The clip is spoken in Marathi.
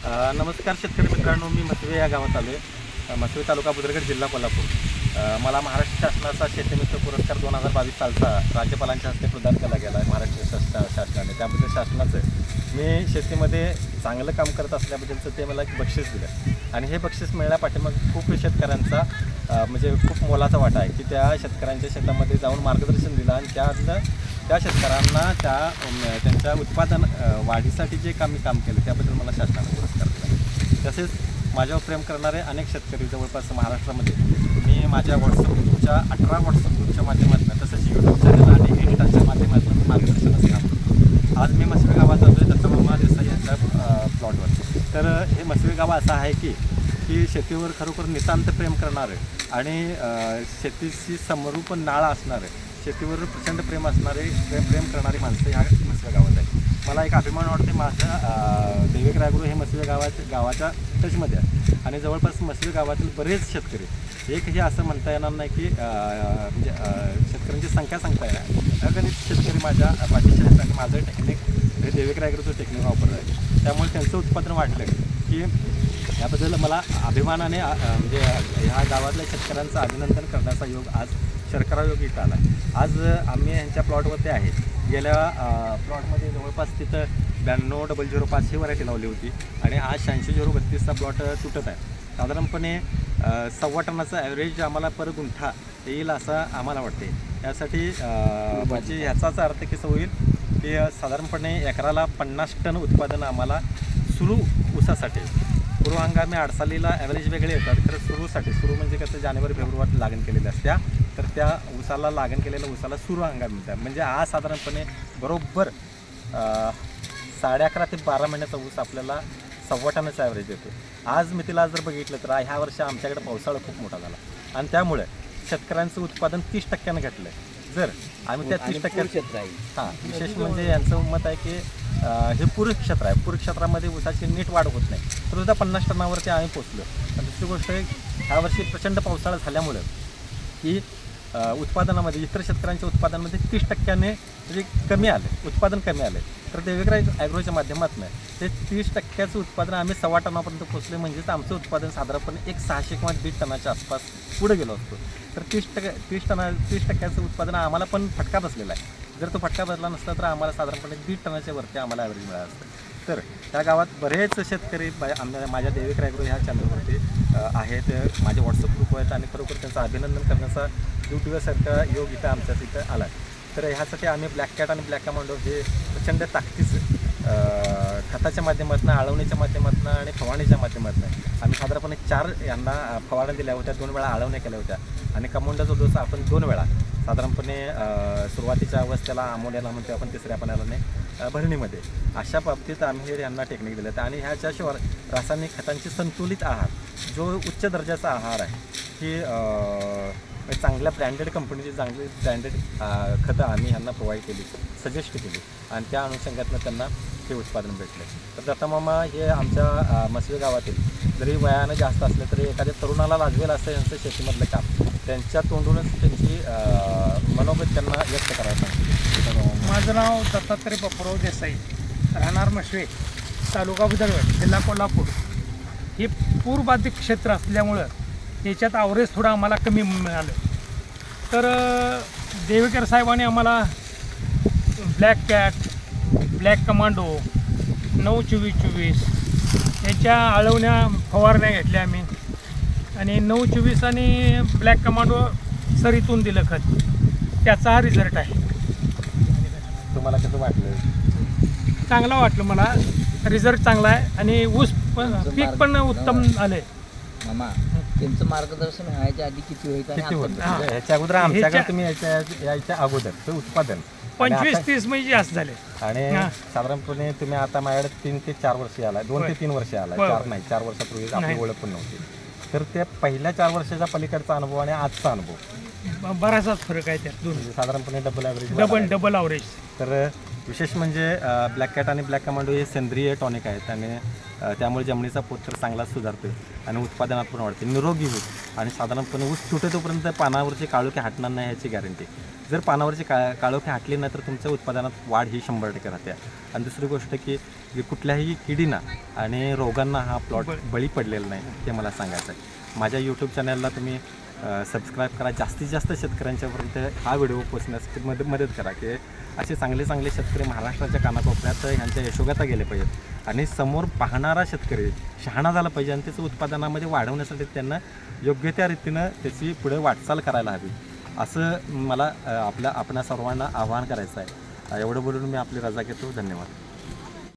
नमस्कार शेतकरी मित्रांनो, मी मसवे या गावात आलो आहे. मसवे तालुका बुद्रुक जिल्हा कोल्हापूर. मला महाराष्ट्र शासनाचा शेतीमित्र पुरस्कार 2022 सालचा राज्यपालांच्या हस्ते प्रदान केला गेला आहे महाराष्ट्र शासनाने. त्याबद्दल शासनाचं मी शेतीमध्ये चांगलं काम करत असल्याबद्दलचं ते मला एक बक्षीस दिलं आणि हे बक्षीस मिळण्यापाठीमाग खूप शेतकऱ्यांचा म्हणजे खूप मोलाचा वाटा आहे की त्या शेतकऱ्यांच्या शेतामध्ये जाऊन मार्गदर्शन दिलं आणि त्या शेतकऱ्यांना त्यांच्या उत्पादन वाढीसाठी जे काम केलं त्याबद्दल मला शासनाने पुरस्कार दिला. तसेच माझ्यावर प्रेम करणारे अनेक शेतकरी जवळपास महाराष्ट्रामध्ये मी माझ्या व्हॉट्सअप ग्रुपच्या 18 व्हॉट्सअप ग्रुपच्या माध्यमातून तसंच यूट्यूब चॅनल आणि इंस्टाच्या माध्यमातून मार्गदर्शनाचं काम करतो. आज मी मसवे गावात जातो आहे दत्तमामा देसाई यांच्या प्लॉटवर. तर हे मसवे गाव असं आहे की शेतीवर खरोखर नितांत प्रेम करणारं आणि शेतीशी समरूप नाळ असणारं, शेतीवर प्रचंड प्रेम असणारे प्रेम करणारी माणसं ह्या मसवे गावात आहे. मला एक अभिमान वाटते, माझं दैविक रायगुरू हे मसवे गावाच्या टचमध्ये आहे आणि जवळपास मसवे गावातील बरेच शेतकरी एकही असं म्हणता येणार नाही की म्हणजे शेतकऱ्यांची संख्या सांगता येणार, अगणित शेतकरी माझ्या पाठीशी आहेत आणि माझं टेक्निक हे दैविक रायगुरूचं टेक्निक वापरलं आहे. त्यामुळे त्यांचं उत्पादन वाढलं की याबद्दल मला अभिमानाने म्हणजे ह्या गावातल्या शेतकऱ्यांचं अभिनंदन करण्याचा योग आज शर्करा योग इथं आला. आज आम्ही यांच्या प्लॉटवरती आहे. गेल्या प्लॉटमध्ये जवळपास तिथं 92-005 ही व्हरायटी लावली होती आणि आज 86-032चा प्लॉट तुटत आहे. साधारणपणे 1.25 टनाचा ॲव्हरेज आम्हाला पर गुंठा येईल असं आम्हाला वाटते. यासाठी म्हणजे ह्याचाच अर्थ कसं होईल की साधारणपणे एकराला 50 टन उत्पादन आम्हाला सुरू ऊसासाठी. पूर्व हंगामी अडसालीला ॲव्हरेज वेगळे येतात, खरं सुरू म्हणजे कसं जानेवारी-फेब्रुवारी लागण केलेल्या असत्या, तर त्या ऊसाला लागण केलेल्या ऊसाला सुरू हंगाम मिळतात. म्हणजे आज साधारणपणे बरोबर 11.5 ते 12 महिन्याचा ऊस आपल्याला 1.25 टनाचा ॲव्हरेज येतो. आज मी तिला जर बघितलं तर ह्या वर्षी आमच्याकडे पावसाळा खूप मोठा झाला आणि त्यामुळे शेतकऱ्यांचं उत्पादन 30% घटलं आहे. जर आम्ही त्या 30% क्षेत्र आहे विशेष म्हणजे यांचं मत आहे की हे पूरक क्षेत्र आहे, पूरक क्षेत्रामध्ये ऊसाची नीट वाढ होत नाही, तर सुद्धा 50 टनावरती आम्ही पोचलो. आणि दुसरी गोष्ट ह्या वर्षी प्रचंड पावसाळा झाल्यामुळं की उत्पादनामध्ये इतर शेतकऱ्यांच्या उत्पादनामध्ये 30% म्हणजे कमी आलं, उत्पादन कमी आलं. तर दैविक ॲग्रोच्या माध्यमातून ते 30%चं उत्पादन आम्ही 1.25 टनापर्यंत पोचले. म्हणजेच आमचं उत्पादन साधारणपणे 600 किंवा 1.5 टनाच्या आसपास पुढे गेलो असतो. तर 30%चं उत्पादन आम्हाला पण फटका बसलेला आहे. जर तो फटका बसला नसता तर आम्हाला साधारणपणे 1.5 टनाच्या वरती आम्हाला ॲव्हरेज मिळालं असतं. तर त्या गावात बरेच शेतकरी माझ्या दैविक ॲग्रो ह्या चॅनलवरती आहेत, माझे व्हॉट्सअप ग्रुप आहेत आणि खरोखर त्यांचं अभिनंदन करण्याचा यूट्यूबसारखा योग इथं आमच्या तिथं आला. तर ह्यासाठी आम्ही ब्लॅक कॅट आणि ब्लॅक कमांडो हे प्रचंड ताकदीचं खताच्या माध्यमातून, आळवणीच्या माध्यमातून आणि फवारणीच्या माध्यमातून आम्ही साधारणपणे 4 यांना फवारणी दिल्या होत्या, 2 वेळा आळवण्या केल्या होत्या आणि कमांडोचा डोस आपण 2 वेळा साधारणपणे सुरुवातीच्या अवस्थेला अमोनियाला म्हणतो आपण, तिसऱ्या पाण्याला भरणीमध्ये, अशा बाबतीत आम्ही यांना टेक्निक दिलेत. आणि ह्याच्याशिवाय रासायनिक खतांची संतुलित आहार जो उच्च दर्जाचा आहार आहे की चांगल्या ब्रँडेड कंपनीची चांगली ब्रँडेड खतं आम्ही ह्यांना प्रोव्हाइड केली, सजेस्ट केली आणि त्या अनुषंगातनं त्यांना हे उत्पादन भेटलं. तर दत्तमामा हे आमच्या मसवे गावातील जरी वयानं जास्त असलं तरी एखाद्या तरुणाला लाजवेल असं यांचं शेतीमधलं काम, त्यांच्या तोंडूनच त्यांची मनोगत त्यांना व्यक्त करायला सांगतो. माझं नाव दत्तात्रय बापूराव देसाई, राहणार मसवे, तालुका बुद्रुक, जिल्हा कोल्हापूर. हे पूरबाधित क्षेत्र असल्यामुळं याच्यात ॲव्हरेज थोडं आम्हाला कमी मिळालं. तर देवेकर साहेबांनी आम्हाला ब्लॅक कॅट, ब्लॅक कमांडो, 9-24-24 याच्या आळवण्या फवारण्या घेतल्या आम्ही आणि 9-24 आणि ब्लॅक कमांडो सरीतून दिलं खत, त्याचा हा रिझल्ट आहे. तुम्हाला कसं वाटलं? चांगलं वाटलं मला, रिझल्ट चांगला आहे आणि ऊस पण पीक पण उत्तम आलं आहे. मामा त्यांचं मार्गदर्शन व्हायच्या आधी किती होतं? ह्याच्या अगोदर आमच्याकडे तुम्ही यायच्या अगोदर ते उत्पादन 25-30 म्हणजे जास्त झाले आणि साधारणपणे तुम्ही आता माझ्याकडे 3 ते 4 वर्षे आला, 2 ते 3 वर्षे आला, 4 नाही, 4 वर्षापूर्वी आपली ओळख पण नव्हती. तर त्या पहिल्या 4 वर्षाच्या पलीकडचा अनुभव आणि आजचा अनुभव बराचसाच फरक आहे त्यात, साधारणपणे डबल ॲव्हरेज. Double average. तर विशेष म्हणजे ब्लॅक कॅट आणि ब्लॅक कमांडो हे सेंद्रिय टॉनिक आहेत आणि त्यामुळे जमिनीचा पोत तर चांगलाच सुधारतो आणि उत्पादनात पण वाढते, निरोगी होत आणि साधारणपणे ऊस तुटेतोपर्यंत पानावरचे काळोखे हटणार नाही याची गॅरंटी. जर पानावरची काळोखे हटली नाही तर तुमच्या उत्पादनात वाढ ही 100% राहते. आणि दुसरी गोष्ट की कुठल्याही किडींना आणि रोगांना हा प्लॉट बळी पडलेला नाही हे मला सांगायचं आहे. माझ्या यूट्यूब चॅनलला तुम्ही सबस्क्राईब करा, जास्तीत जास्त शेतकऱ्यांच्यापर्यंत हा व्हिडिओ पोचण्यासाठी मदत करा की असे चांगले चांगले शेतकरी महाराष्ट्राच्या कानाकोपऱ्यात ह्यांच्या यशोगाथा गेले पाहिजेत आणि समोर पाहणारा शेतकरी शहाणा झाला पाहिजे आणि त्याचं उत्पादनामध्ये वाढवण्यासाठी त्यांना योग्य त्या रीतीनं त्याची पुढे वाटचाल करायला हवी असं मला आपल्या सर्वांना आवाहन करायचं आहे. एवढं बोलून मी आपली रजा घेतो. धन्यवाद.